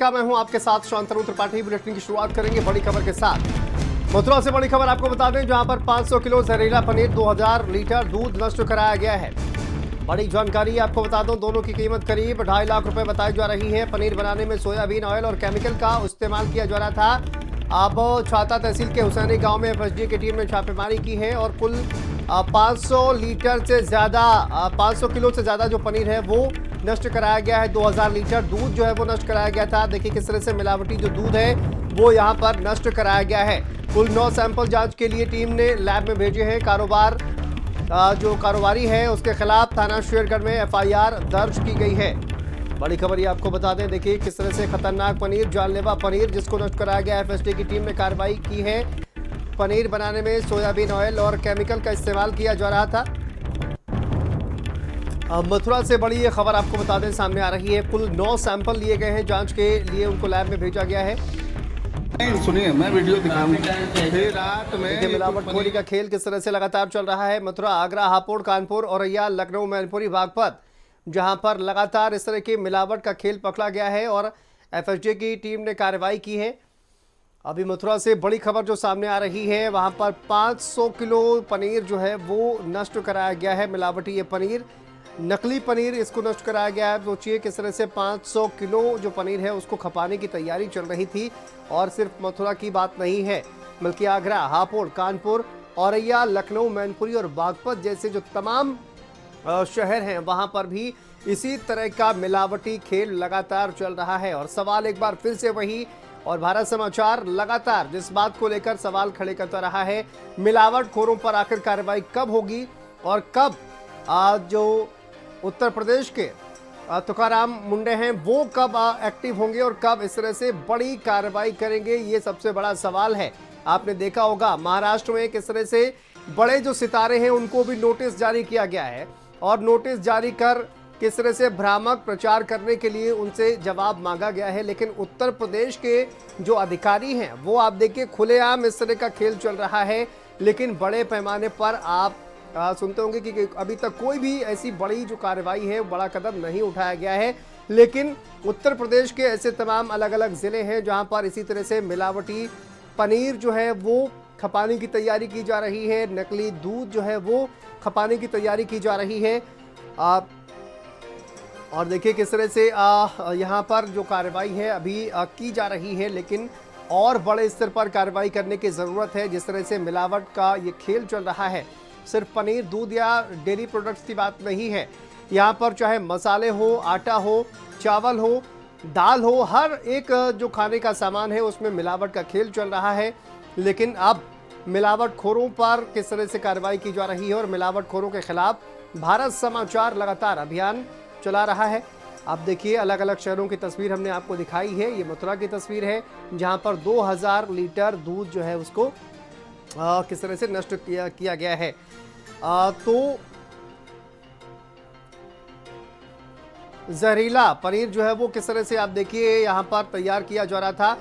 मैं हूं आपके साथ शांतनु त्रिपाठी। बुलेटिन की शुरुआत करेंगे बड़ी खबर के साथ। मथुरा से बड़ी खबर आपको बता दें, जहां पर 500 किलो जहरीला पनीर, 2000 लीटर दूध नष्ट कराया गया है। बड़ी जानकारी आपको बता दूं, दोनों की कीमत करीब 2.5 लाख रुपए बताई जा रही है। पनीर बनाने में सोयाबीन ऑयल और केमिकल का इस्तेमाल किया जा रहा था। अब छाता तहसील के हुसैनी गांव में एफएसडी की टीम ने छापेमारी की है और कुल 500 लीटर से ज्यादा 500 किलो से ज्यादा जो पनीर है वो नष्ट कराया गया है। 2000 लीटर दूध जो है वो नष्ट कराया गया था। देखिए किस तरह से मिलावटी जो दूध है वो यहाँ पर नष्ट कराया गया है। कुल 9 सैंपल जांच के लिए टीम ने लैब में भेजे हैं। जो कारोबारी है उसके खिलाफ थाना शेरगढ़ में एफआईआर दर्ज की गई है। बड़ी खबर ये आपको बता दें, देखिए किस तरह से खतरनाक पनीर, जानलेवा पनीर जिसको नष्ट कराया गया है। एफएसडी की टीम ने कार्रवाई की है। पनीर बनाने में सोयाबीन ऑयल और केमिकल का इस्तेमाल किया जा रहा था। मथुरा से बड़ी ये खबर आपको बता दें सामने आ रही है। कुल 9 सैंपल लिए गए हैं जांच के लिए, उनको लैब में भेजा गया है। नहीं सुनिए, मैं वीडियो दिखाऊंगा। फिर रात में मिलावटखोरी का खेल किस तरह से लगातार चल रहा है। मथुरा, आगरा, हापुड़, कानपुर, औरैया, लखनऊ, मैनपुरी, बागपत, जहां पर लगातार इस तरह की मिलावट का खेल पकड़ा गया है और एफएसडी की टीम ने कार्रवाई की है। अभी मथुरा से बड़ी खबर जो सामने आ रही है, वहां पर 500 किलो पनीर जो है वो नष्ट कराया गया है। मिलावटी ये पनीर, नकली पनीर, इसको नष्ट कराया गया है। सोचिए किस तरह से 500 किलो जो पनीर है उसको खपाने की तैयारी चल रही थी। और सिर्फ मथुरा की बात नहीं है, बल्कि आगरा, हापुड़, कानपुर, औरैया, लखनऊ, मैनपुरी और बागपत जैसे जो तमाम शहर हैं वहां पर भी इसी तरह का मिलावटी खेल लगातार चल रहा है। और सवाल एक बार फिर से वही, और भारत समाचार लगातार जिस बात को लेकर सवाल खड़े करता रहा है, मिलावटखोरों पर आखिर कार्रवाई कब होगी और कब जो उत्तर प्रदेश के तुकाराम मुंडे हैं वो कब एक्टिव होंगे और कब इस तरह से बड़ी कार्रवाई करेंगे, ये सबसे बड़ा सवाल है। आपने देखा होगा महाराष्ट्र में किस तरह से बड़े जो सितारे हैं उनको भी नोटिस जारी किया गया है और नोटिस जारी कर किस तरह से भ्रामक प्रचार करने के लिए उनसे जवाब मांगा गया है। लेकिन उत्तर प्रदेश के जो अधिकारी हैं वो आप देखिए खुलेआम इस तरह का खेल चल रहा है। लेकिन बड़े पैमाने पर आप सुनते होंगे कि अभी तक कोई भी ऐसी बड़ी जो कार्रवाई है बड़ा कदम नहीं उठाया गया है। लेकिन उत्तर प्रदेश के ऐसे तमाम अलग अलग जिले हैं जहां पर इसी तरह से मिलावटी पनीर जो है वो खपाने की तैयारी की जा रही है, नकली दूध जो है वो खपाने की तैयारी की जा रही है। और देखिए किस तरह से यहाँ पर जो कार्रवाई है अभी की जा रही है, लेकिन और बड़े स्तर पर कार्रवाई करने की ज़रूरत है। जिस तरह से मिलावट का ये खेल चल रहा है, सिर्फ पनीर, दूध या डेयरी प्रोडक्ट्स की बात नहीं है। यहाँ पर चाहे मसाले हो, आटा हो, चावल हो, दाल हो, हर एक जो खाने का सामान है उसमें मिलावट का खेल चल रहा है। लेकिन अब मिलावटखोरों पर किस तरह से कार्रवाई की जा रही है और मिलावटखोरों के खिलाफ भारत समाचार लगातार अभियान चला रहा है। आप देखिए अलग अलग शहरों की तस्वीर हमने आपको दिखाई है। ये मथुरा की तस्वीर है जहाँ पर 2000 लीटर दूध जो है उसको किस तरह से नष्ट किया गया है। तो जहरीला पनीर जो है वो किस तरह से आप देखिए यहाँ पर तैयार किया जा रहा था।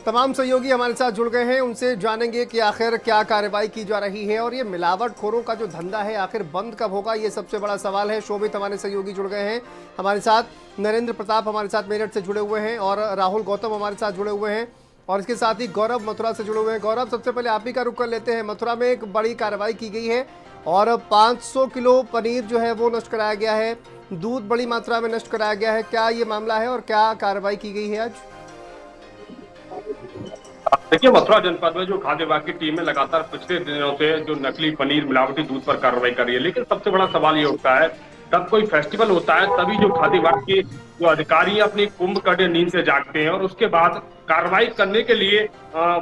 तमाम सहयोगी हमारे साथ जुड़ गए हैं, उनसे जानेंगे कि आखिर क्या कार्रवाई की जा रही है और ये मिलावटखोरों का जो धंधा है आखिर बंद कब होगा, ये सबसे बड़ा सवाल है। शोभित हमारे सहयोगी जुड़ गए हैं हमारे साथ, नरेंद्र प्रताप हमारे साथ मेरठ से जुड़े हुए हैं और राहुल गौतम हमारे साथ जुड़े हुए हैं और इसके साथ ही गौरव मथुरा से जुड़े हुए हैं। गौरव, सबसे पहले आप ही का रुख कर लेते हैं। मथुरा में एक बड़ी कार्रवाई की गई है और 500 किलो पनीर जो है वो नष्ट कराया गया है, दूध बड़ी मात्रा में नष्ट कराया गया है। क्या ये मामला है और क्या कार्रवाई की गई है आज? देखिए, मथुरा जनपद में जो खाद्य विभाग की टीम है लगातार पिछले दिनों से जो नकली पनीर, मिलावटी दूध पर कार्रवाई कर रही है। लेकिन सबसे बड़ा सवाल ये उठता है, तब कोई फेस्टिवल होता है तभी जो खाद्य विभाग के जो अधिकारी अपनी कुंभकर्ण नींद से जागते हैं और उसके बाद कार्रवाई करने के लिए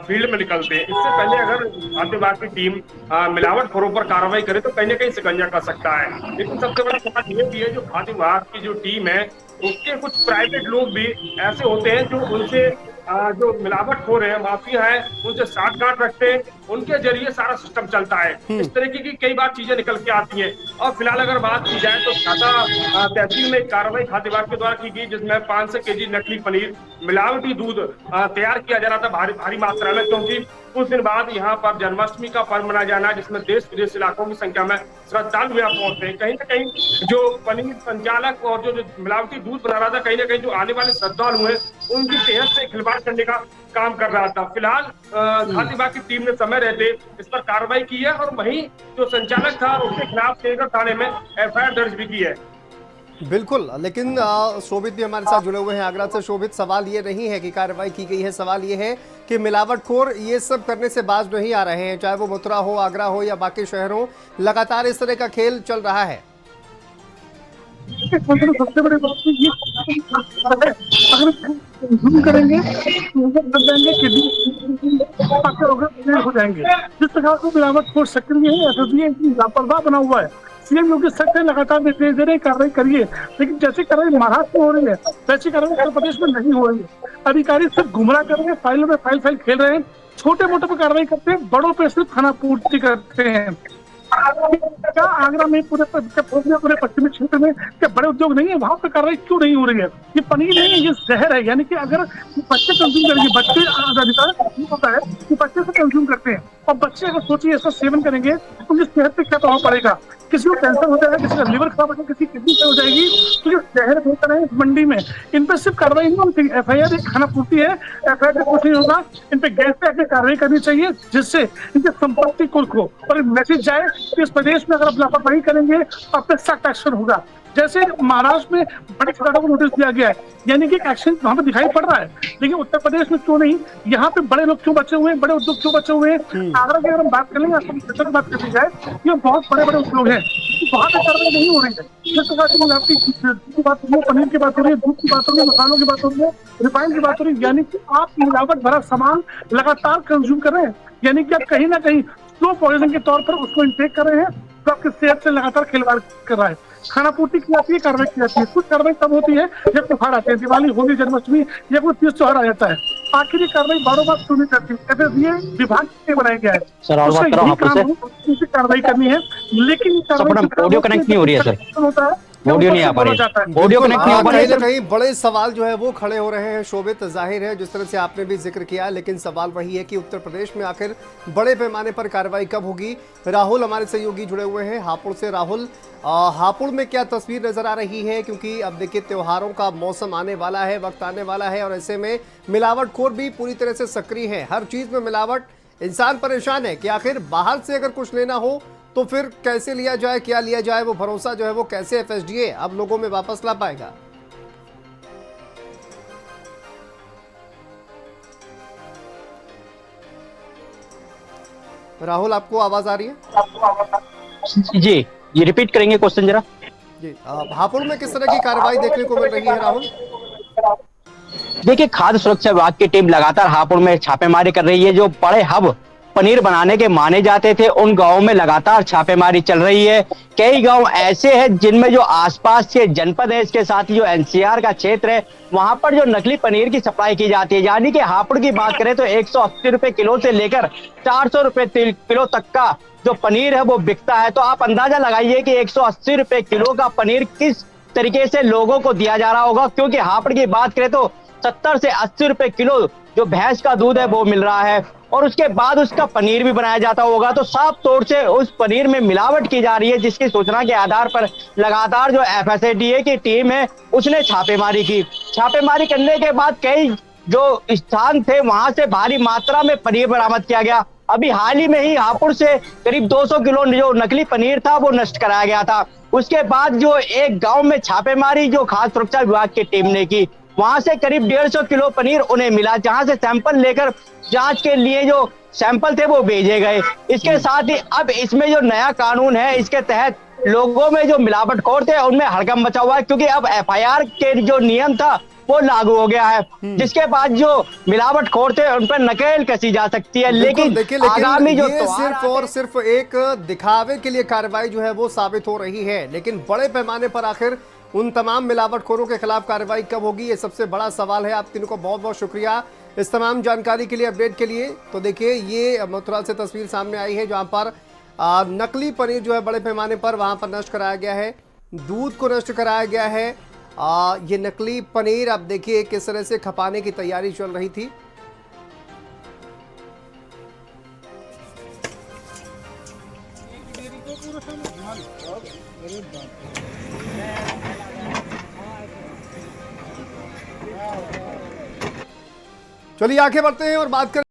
फील्ड में निकलते हैं। इससे पहले अगर खाद्य विभाग की टीम मिलावटखोरों पर कार्रवाई करे तो कहीं ना कहीं शिकंजा कर सकता है। लेकिन सबसे बड़ा सवाल ये भी है, जो खाद्य विभाग की जो टीम है उसके कुछ प्राइवेट लोग भी ऐसे होते हैं जो उनसे जो मिलावटखोर है, माफिया है, उनसे साठगांठ रखते हैं, उनके जरिए सारा सिस्टम चलता है। इस तरीके की कई बार चीजें निकल के आती हैं। और फिलहाल अगर बात की जाए तो छाता तहसील में कार्रवाई खाद्य विभाग के द्वारा की गई, जिसमें 500 केजी नकली पनीर, मिलावटी दूध तैयार किया जा रहा था भारी मात्रा में, क्योंकि कुछ दिन बाद यहाँ पर जन्माष्टमी का पर्व मनाया जाना है, जिसमें देश विदेश इलाकों की संख्या में श्रद्धालु यहाँ पहुंचते हैं। कहीं ना कहीं जो पनीर संचालक और जो मिलावटी दूध बना रहा था, कहीं ना कहीं जो आने वाले श्रद्धालु हैं उनकी सेहत से खिलवाड़ करने का काम कर रहा था। फिलहाल खाद्य विभाग की टीम ने समय रहते इस पर कार्रवाई की है और वहीं जो संचालक था उसके खिलाफ शेरगढ़ थाने में एफआईआर दर्ज भी की है। बिल्कुल, लेकिन शोभित भी हमारे साथ जुड़े हुए हैं आगरा से। शोभित, सवाल ये नहीं है कि कार्रवाई की गई है, सवाल ये है कि मिलावटखोर ये सब करने से बाज नहीं आ रहे हैं, चाहे वो मथुरा हो, आगरा हो या बाकी शहरों, लगातार इस तरह का खेल चल रहा है। सबसे बड़ी बात ये अगर जूम करेंगे हो जाएंगे। जिस प्रकार से मिलावटखोर सक्रिय है, एफएसडीए लापरवाह बना हुआ है। सीएम योगी सख्त लगातार निर्देश दे रहे हैं कार्रवाई करिए, लेकिन जैसी कार्रवाई महाराष्ट्र में हो रही है वैसी कार्रवाई उत्तर प्रदेश में नहीं हो रही है। अधिकारी सिर्फ गुमराह कर रहे हैं, फाइलों में फाइल खेल रहे हैं, छोटे मोटे पे कार्रवाई करते हैं, बड़ों पे सिर्फ खाना पूर्ति करते हैं। क्या आगरा में पूरे पश्चिमी क्षेत्र में क्या बड़े उद्योग नहीं है, वहां पर कार्रवाई क्यों नहीं हो रही है? ये पनीर नहीं है, ये जहर है। यानी कि अगर बच्चे कंज्यूम करेंगे, बच्चे होता है कि बच्चे से कंज्यूम करते हैं और बच्चे अगर सोचिए इसका सेवन करेंगे तो उनकी सेहत पे क्या प्रभाव पड़ेगा। किसी को कैंसर हो जाएगा, किसी का लिवर खराब हो जाएगा, किसी की किडनी फेल हो जाएगी। तो ये जहर बेहतर है मंडी में। इन पर सिर्फ कार्रवाई नहीं होती, एफआईआर एक खाना पूर्ति है, एफआईआर से कुछ नहीं होगा। इन पे गैस पे आके कार्रवाई करनी चाहिए, जिससे इनकी संपत्ति कुल खो और मैसेज जाए कि इस प्रदेश में अगर आप लापरवाही करेंगे तो आप पे सख्त एक्शन होगा। जैसे महाराष्ट्र में बड़े खिलाड़ियों को नोटिस दिया गया है, यानी कि एक्शन वहां पर दिखाई पड़ रहा है, लेकिन उत्तर प्रदेश में क्यों नहीं? यहाँ पे बड़े लोग क्यों बचे हुए हैं, बड़े उद्योग क्यों बचे हुए हैं? आगरा की अगर हम बात करेंगे, आपको बात करनी जाए, ये बहुत बड़े बड़े उद्योग हैं, वहां पे कार्रवाई नहीं हो रही है। जिस प्रकार से आपकी बात हो रही है, पनीर की बात हो रही है, दूध की बात हो रही है, मसालों की बात हो रही है, रिफाइंड की बात हो रही है, यानी कि आप मिलावट भरा सामान लगातार कंज्यूम कर रहे हैं। यानी कि आप कहीं ना कहीं स्लो पॉइजन के तौर पर उसको इंटेक कर रहे हैं, तो आपकी सेहत से लगातार खिलवाड़ कर रहा है। खाना पूर्ति की जाती है, कार्रवाई की जाती है। कुछ कार्रवाई तब होती है जब त्योहार आते हैं, दिवाली, होली, जन्माष्टमी या कोई तीज त्योहार आ जाता है। आखिर ये कार्रवाई बारों बार क्यों नहीं करती? ये विभाग के बनाया गया है, उसका यही काम है, कार्रवाई करनी है। लेकिन ऑडियो कनेक्ट नहीं हो रही है सर, होता है ऑडियो नहीं आ पा रही है, ऑडियो कनेक्ट नहीं हो पा रही है। कहीं बड़े सवाल जो है वो खड़े हो रहे हैं शोभित, जाहिर है जिस तरह से आपने भी जिक्र किया, लेकिन सवाल वही है कि उत्तर प्रदेश में आखिर बड़े पैमाने पर कार्रवाई कब होगी। राहुल हमारे सहयोगी जुड़े हुए हैं हापुड़ से। राहुल, हापुड़ में क्या तस्वीर नजर आ रही है? क्योंकि अब देखिए त्योहारों का मौसम आने वाला है, वक्त आने वाला है और ऐसे में मिलावटखोर भी पूरी तरह से सक्रिय है। हर चीज में मिलावट, इंसान परेशान है कि आखिर बाहर से अगर कुछ लेना हो तो फिर कैसे लिया जाए, क्या लिया जाए, वो भरोसा जो है वो कैसे एफएसडीए अब लोगों में वापस ला पाएगा? राहुल, आपको आवाज आ रही है? जी, ये रिपीट करेंगे क्वेश्चन जरा। जी, हापुड़ में किस तरह की कार्रवाई देखने को मिल रही है राहुल? देखिए, खाद्य सुरक्षा विभाग की टीम लगातार हापुड़ में छापेमारी कर रही है। जो बड़े हब पनीर बनाने के माने जाते थे, उन गांवों में लगातार छापेमारी चल रही है। कई गांव ऐसे हैं जिनमें जो आसपास के जनपद है, इसके साथ ही जो एनसीआर का क्षेत्र है, वहां पर जो नकली पनीर की सप्लाई की जाती है। यानी कि हापुड़ की बात करें तो 180 रुपए किलो से लेकर 400 रुपए किलो तक का जो पनीर है वो बिकता है। तो आप अंदाजा लगाइए कि 180 रुपए किलो का पनीर किस तरीके से लोगों को दिया जा रहा होगा, क्योंकि हापुड़ की बात करें तो 70 से 80 रुपए किलो जो भैंस का दूध है वो मिल रहा है और उसके बाद उसका पनीर भी बनाया जाता होगा। तो साफ तौर से उस पनीर में मिलावट की जा रही है, जिसकी सूचना के आधार पर लगातार जो एफएसडीए की टीम है उसने छापेमारी की। छापेमारी करने के बाद कई जो स्थान थे वहां से भारी मात्रा में पनीर बरामद किया गया। अभी हाल ही में ही हापुड़ से करीब 200 किलो जो नकली पनीर था वो नष्ट कराया गया था। उसके बाद जो एक गांव में छापेमारी जो खाद्य सुरक्षा विभाग की टीम ने की, वहां से करीब 150 किलो पनीर उन्हें मिला, जहां से सैंपल लेकर जांच के लिए जो सैंपल थे वो भेजे गए। इसके साथ ही अब इसमें जो नया कानून है, इसके तहत लोगों में जो मिलावटखोर थे उनमें हड़कंप मचा हुआ है, क्योंकि अब एफआईआर के जो नियम था वो लागू हो गया है, जिसके बाद जो मिलावटखोर थे उन पर नकेल कसी जा सकती है। लेकिन आगामी जो सिर्फ एक दिखावे के लिए कार्रवाई जो है वो साबित हो रही है, लेकिन बड़े पैमाने पर आखिर उन तमाम मिलावटखोरों के खिलाफ कार्रवाई कब होगी, ये सबसे बड़ा सवाल है। आप तीनों को बहुत बहुत शुक्रिया इस तमाम जानकारी के लिए, अपडेट के लिए। तो देखिए, ये मथुरा से तस्वीर सामने आई है जहां पर नकली पनीर जो है बड़े पैमाने पर वहां पर नष्ट कराया गया है, दूध को नष्ट कराया गया है। ये नकली पनीर आप देखिए किस तरह से खपाने की तैयारी चल रही थी। चलिए आगे बढ़ते हैं और बात करें